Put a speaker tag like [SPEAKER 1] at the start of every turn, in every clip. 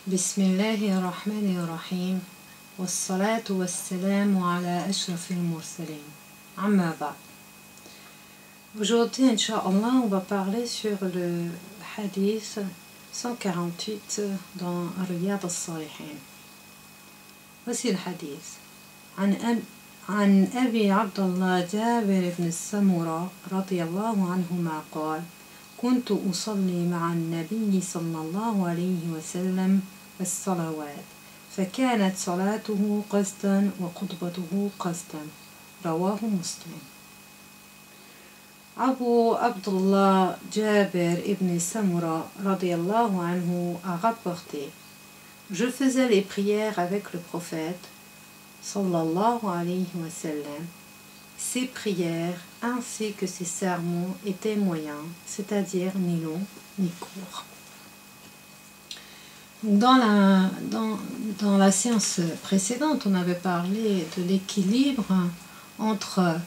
[SPEAKER 1] بسم الله الرحمن الرحيم والصلاة والسلام على أشرف المرسلين أما بعد. Aujourd'hui, Inch'Allah, on va parler sur le hadith 148 dans Riyad al-Salihin. Voici le hadith. عن أبي عبد الله جابر بن السمرة رضي الله عنهما قال: كنت أصلي مع النبي صلى الله عليه وسلم الصلوات فكانت صلاته قصدا وخطبته قصدا رواه مسلم. Abu Abdullah Jabir ibn Samura radiallahu anhu a rapporté: je faisais les prières avec le prophète sallallahu alayhi wa sallam. Ses prières ainsi que ses sermons étaient moyens, c'est-à-dire ni longs ni courts. Dans la séance précédente, on avait parlé de l'équilibre entre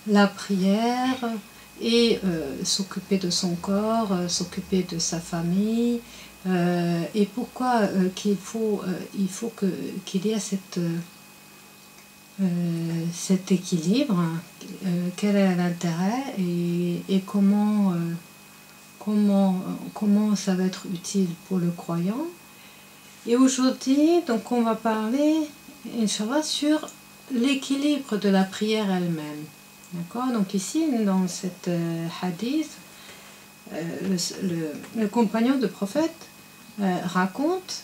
[SPEAKER 1] la prière et s'occuper de son corps, s'occuper de sa famille, et pourquoi qu'il faut qu'il y ait cet équilibre, quel est l'intérêt et comment ça va être utile pour le croyant. Et aujourd'hui, donc on va parler, Inch'Allah, sur l'équilibre de la prière elle-même. D'accord? Donc ici, dans cette hadith, le compagnon du prophète raconte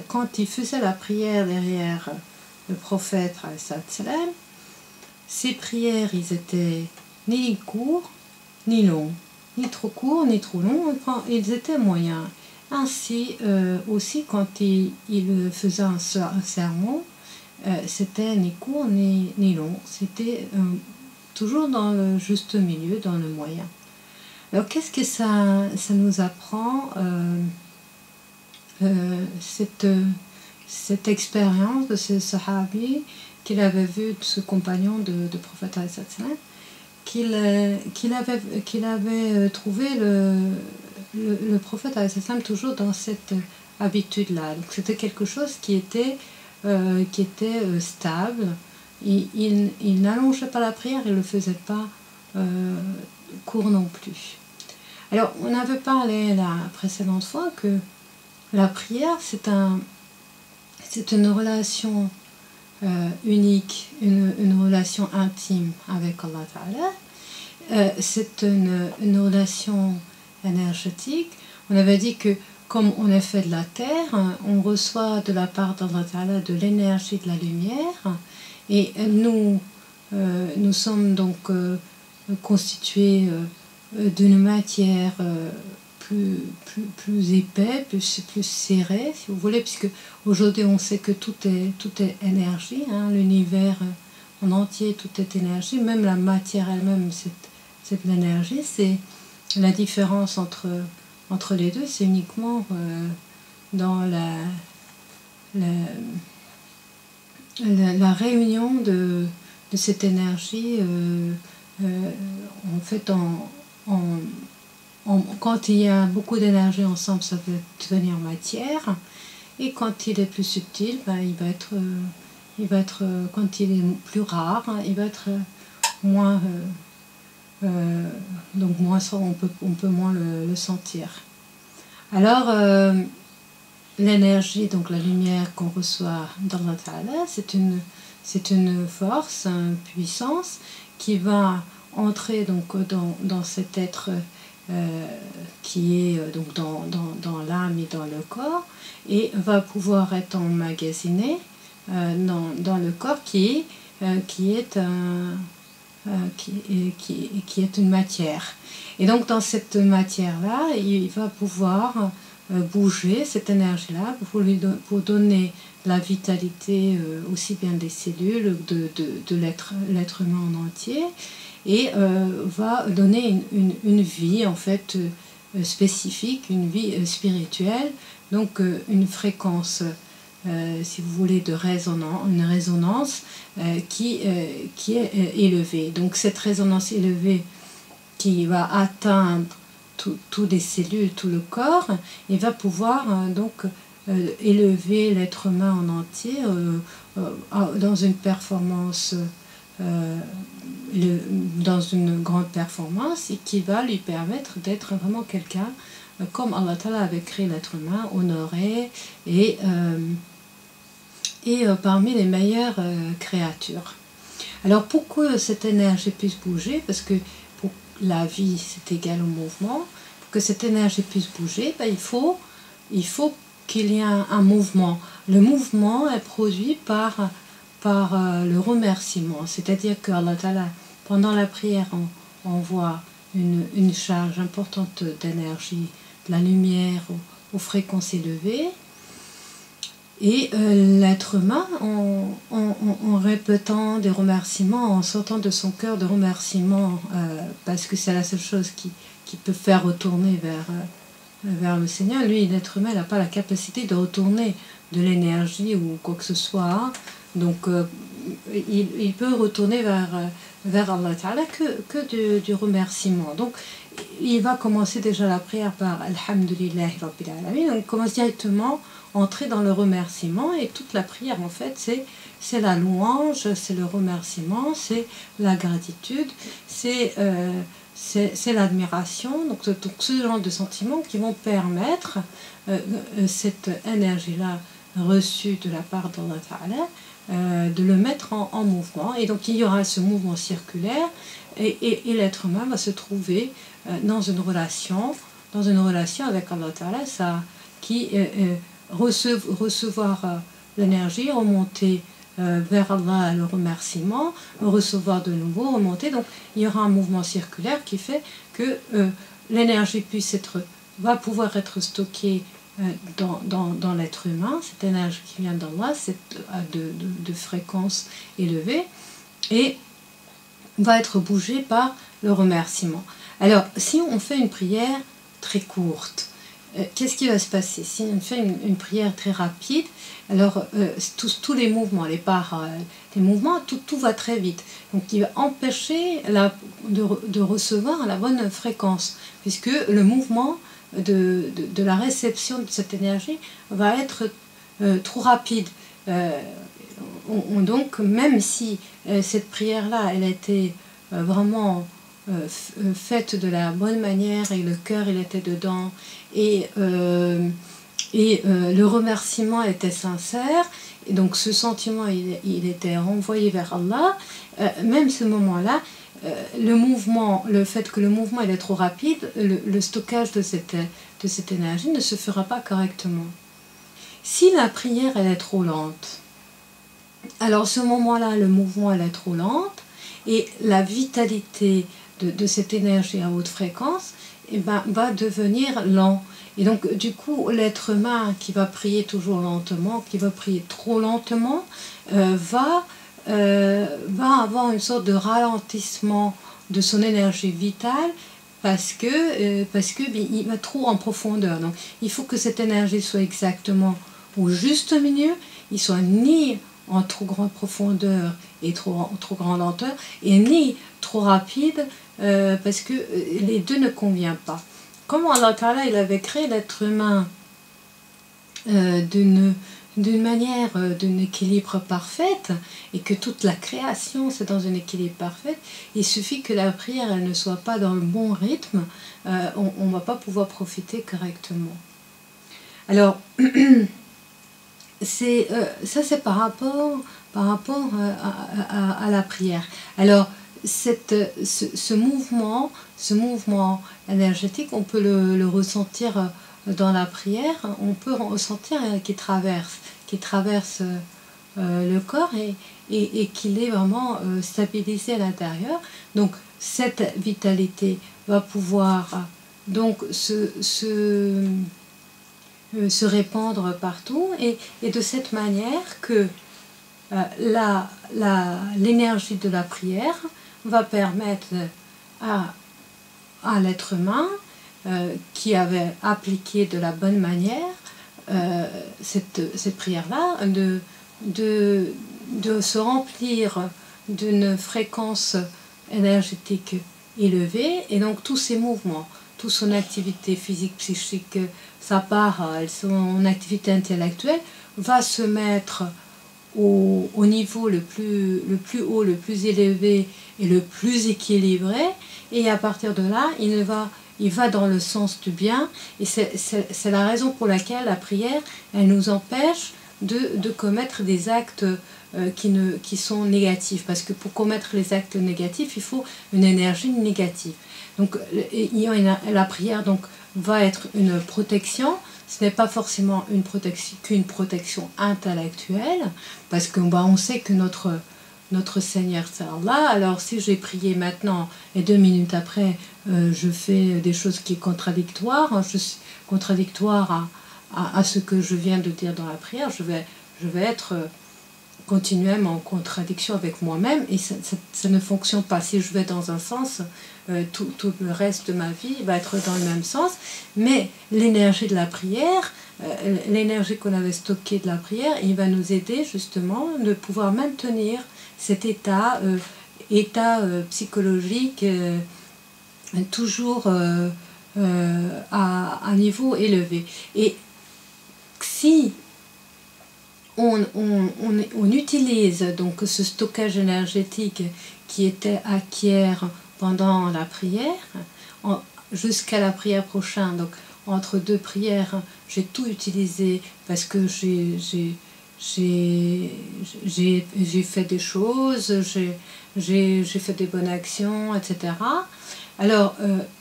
[SPEAKER 1] quand il faisait la prière derrière le prophète, ses prières, ils étaient ni courts, ni longs, ni trop courts, ni trop longs, ils étaient moyens. Ainsi, aussi, quand il faisait un sermon, c'était ni court, ni long, c'était toujours dans le juste milieu, dans le moyen. Alors, qu'est-ce que ça nous apprend, cette expérience de ce sahabi qu'il avait vu, de ce compagnon de prophète qu'il avait trouvé le prophète toujours dans cette habitude-là. Donc c'était quelque chose qui était stable. Il n'allongeait pas la prière, il ne le faisait pas court non plus. Alors on avait parlé la précédente fois que la prière c'est une relation unique, une relation intime avec Allah Ta'ala. C'est une relation énergétique. On avait dit que comme on est fait de la terre, on reçoit de la part d'Allah Ta'ala de l'énergie, de la lumière, et nous sommes donc constitués d'une matière plus épais, plus serré, si vous voulez, puisque aujourd'hui on sait que tout est énergie, hein, l'univers en entier, tout est énergie, même la matière elle-même, c'est de l'énergie. C'est la différence entre les deux, c'est uniquement dans la réunion de cette énergie, en fait, quand il y a beaucoup d'énergie ensemble, ça peut devenir matière, et quand il est plus subtil, il va être, quand il est plus rare, il va être moins, donc moins, on peut moins le sentir. Alors l'énergie, donc la lumière qu'on reçoit d'Allah Ta'ala, c'est une force, une puissance qui va entrer donc dans cet être qui est donc dans l'âme et dans le corps, et va pouvoir être emmagasiné dans le corps qui est une matière. Et donc dans cette matière-là, il va pouvoir bouger cette énergie-là pour donner la vitalité aussi bien des cellules de l'être humain en entier, et va donner une vie en fait spécifique, une vie spirituelle, donc une fréquence, si vous voulez, une résonance qui est élevée. Donc cette résonance élevée qui va atteindre toutes les cellules, tout le corps, et va pouvoir donc élever l'être humain en entier dans une performance, dans une grande performance, et qui va lui permettre d'être vraiment quelqu'un comme Allah Ta'ala avait créé l'être humain, honoré et parmi les meilleures créatures. Alors pour que cette énergie puisse bouger, parce que pour la vie c'est égal au mouvement, pour que cette énergie puisse bouger, ben, il faut qu'il y ait un mouvement. Le mouvement est produit par le remerciement, c'est-à-dire que Allah Ta'ala, pendant la prière, envoie une charge importante d'énergie, de la lumière aux fréquences élevées, et l'être humain, en répétant des remerciements, en sortant de son cœur de remerciements, parce que c'est la seule chose qui peut faire retourner vers le Seigneur. Lui, l'être humain, n'a pas la capacité de retourner de l'énergie ou quoi que ce soit. Donc, il peut retourner vers Allah Ta'ala que du remerciement. Donc, il va commencer déjà la prière par Alhamdulillahi Rabbil Alamin. On commence directement à entrer dans le remerciement, et toute la prière, en fait, c'est la louange, c'est le remerciement, c'est la gratitude, c'est l'admiration. Donc, ce genre de sentiments qui vont permettre cette énergie-là reçue de la part d'Allah Ta'ala, de le mettre en mouvement. Et donc il y aura ce mouvement circulaire, et l'être humain va se trouver dans une relation avec Allah Ta'ala, qui recevoir l'énergie, remonter vers Allah, le remerciement, recevoir de nouveau, remonter. Donc il y aura un mouvement circulaire qui fait que l'énergie va pouvoir être stockée dans l'être humain, cette énergie qui vient d'Allah, de fréquence élevée, et va être bougée par le remerciement. Alors, si on fait une prière très courte, qu'est-ce qui va se passer? Si on fait une prière très rapide, alors tous les mouvements, les mouvements, tout va très vite. Donc il va empêcher de recevoir la bonne fréquence, puisque le mouvement de la réception de cette énergie va être trop rapide. Donc même si cette prière-là, elle a été vraiment faite de la bonne manière, et le cœur il était dedans, et le remerciement était sincère, et donc ce sentiment il était renvoyé vers Allah, même ce moment-là, le fait que le mouvement il est trop rapide, le stockage de cette énergie ne se fera pas correctement. Si la prière elle est trop lente, alors ce moment-là, le mouvement elle est trop lente, et la vitalité de cette énergie à haute fréquence va devenir lent. Et donc du coup l'être humain qui va prier toujours lentement, qui va prier trop lentement, va avoir une sorte de ralentissement de son énergie vitale, parce que il va trop en profondeur. Donc il faut que cette énergie soit exactement au juste milieu, il soit ni en trop grande profondeur et trop grande lenteur, et ni trop rapide, parce que les deux ne conviennent pas. Comment Allah Ta'ala il avait créé l'être humain d'une manière, d'un équilibre parfaite, et que toute la création c'est dans un équilibre parfait, il suffit que la prière elle ne soit pas dans le bon rythme, on ne va pas pouvoir profiter correctement. Alors ça c'est par rapport à la prière. Alors ce mouvement énergétique, on peut le ressentir dans la prière, on peut ressentir qui traverse le corps, et qu'il est vraiment stabilisé à l'intérieur. Donc cette vitalité va pouvoir donc se répandre partout, et de cette manière que l'énergie de la prière va permettre à l'être humain qui avait appliqué de la bonne manière cette prière-là, de se remplir d'une fréquence énergétique élevée, et donc tous ces mouvements, toute son activité physique, psychique, sa part, son activité intellectuelle, va se mettre au niveau le plus haut, le plus élevé et le plus équilibré, et à partir de là, il va dans le sens du bien, et c'est la raison pour laquelle la prière, elle nous empêche de commettre des actes qui sont négatifs, parce que pour commettre les actes négatifs, il faut une énergie négative. Donc la prière donc, va être une protection. Ce n'est pas forcément qu'une protection intellectuelle, parce que on sait que notre Seigneur c'est Allah. Alors si j'ai prié maintenant et 2 minutes après je fais des choses qui sont contradictoires, contradictoires à ce que je viens de dire dans la prière, je vais être continuellement en contradiction avec moi-même, et ça ne fonctionne pas. Si je vais dans un sens, tout le reste de ma vie va être dans le même sens. Mais l'énergie de la prière, l'énergie qu'on avait stockée de la prière, il va nous aider justement de pouvoir maintenir cet état psychologique toujours à un niveau élevé. Et si on utilise donc ce stockage énergétique qui était acquiert pendant la prière, jusqu'à la prière prochaine, donc entre 2 prières, j'ai tout utilisé parce que j'ai fait des choses, j'ai fait des bonnes actions, etc. Alors,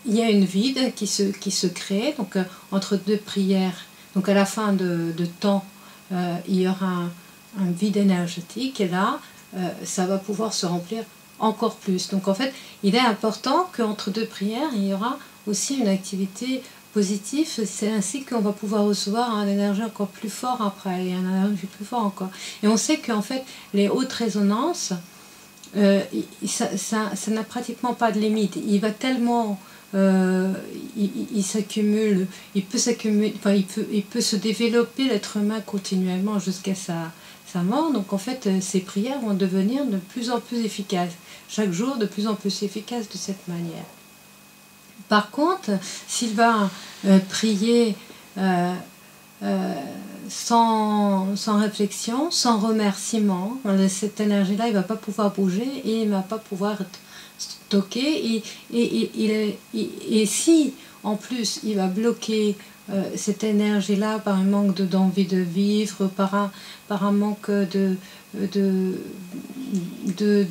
[SPEAKER 1] il y a une vide qui se crée, donc entre 2 prières, donc à la fin de temps, il y aura un vide énergétique, et là, ça va pouvoir se remplir encore plus. Donc en fait, il est important qu'entre 2 prières, il y aura aussi une activité positive. C'est ainsi qu'on va pouvoir recevoir une énergie encore plus forte après, et une énergie plus forte encore. Et on sait qu'en fait, les hautes résonances, ça n'a pratiquement pas de limite. Il va tellement... il s'accumule, il peut se développer l'être humain continuellement jusqu'à sa mort. Donc en fait, ces prières vont devenir de plus en plus efficaces, chaque jour de plus en plus efficaces de cette manière. Par contre, s'il va prier sans réflexion, sans remerciement, cette énergie-là, il ne va pas pouvoir bouger et il ne va pas pouvoir être stocké, et si en plus il va bloquer cette énergie-là par un manque d'envie de vivre, par un manque de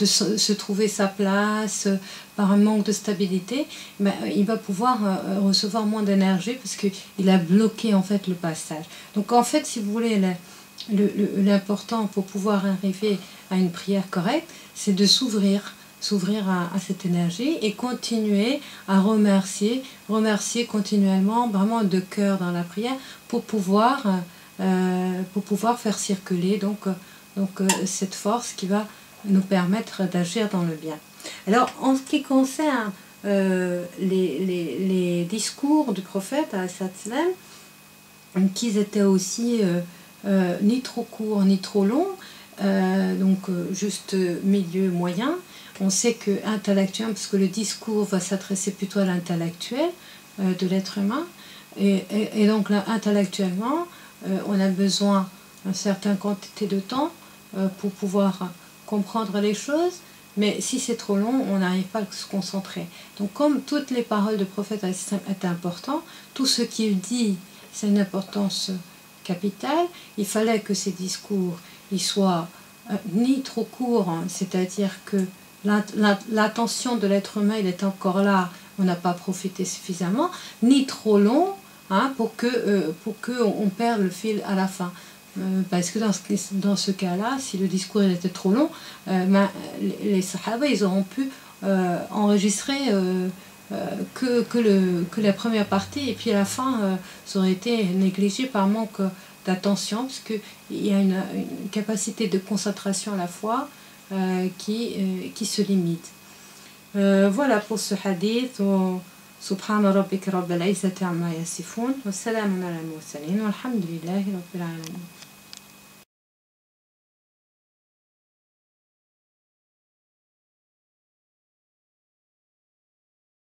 [SPEAKER 1] se trouver sa place, par un manque de stabilité, ben, il va pouvoir recevoir moins d'énergie parce qu'il a bloqué en fait le passage. Donc en fait, si vous voulez, l'important pour pouvoir arriver à une prière correcte, c'est de s'ouvrir à cette énergie et continuer à remercier continuellement, vraiment de cœur dans la prière, pour pouvoir faire circuler donc cette force qui va nous permettre d'agir dans le bien. Alors en ce qui concerne les discours du prophète qu'ils étaient aussi ni trop courts ni trop longs, juste milieu moyen. On sait que intellectuellement, parce que le discours va s'adresser plutôt à l'intellectuel de l'être humain, et donc là, intellectuellement, on a besoin d'une certaine quantité de temps pour pouvoir comprendre les choses, mais si c'est trop long, on n'arrive pas à se concentrer. Donc comme toutes les paroles du prophète étaient importantes, tout ce qu'il dit, c'est une importance capitale. Il fallait que ces discours ils soient ni trop courts, hein, c'est-à-dire que l'attention de l'être humain il est encore là, on n'a pas profité suffisamment, ni trop long, hein, pour que on perde le fil à la fin. Parce que dans ce cas-là, si le discours il était trop long, les Sahaba ils auront pu enregistrer que la première partie, et puis à la fin ça aurait été négligé par manque d'attention, parce qu'il y a une capacité de concentration à la fois qui se limite. Voilà pour ce hadith. سبحان ربك رب العزة عما يصفون وسلام على المرسلين والحمد لله رب العالمين.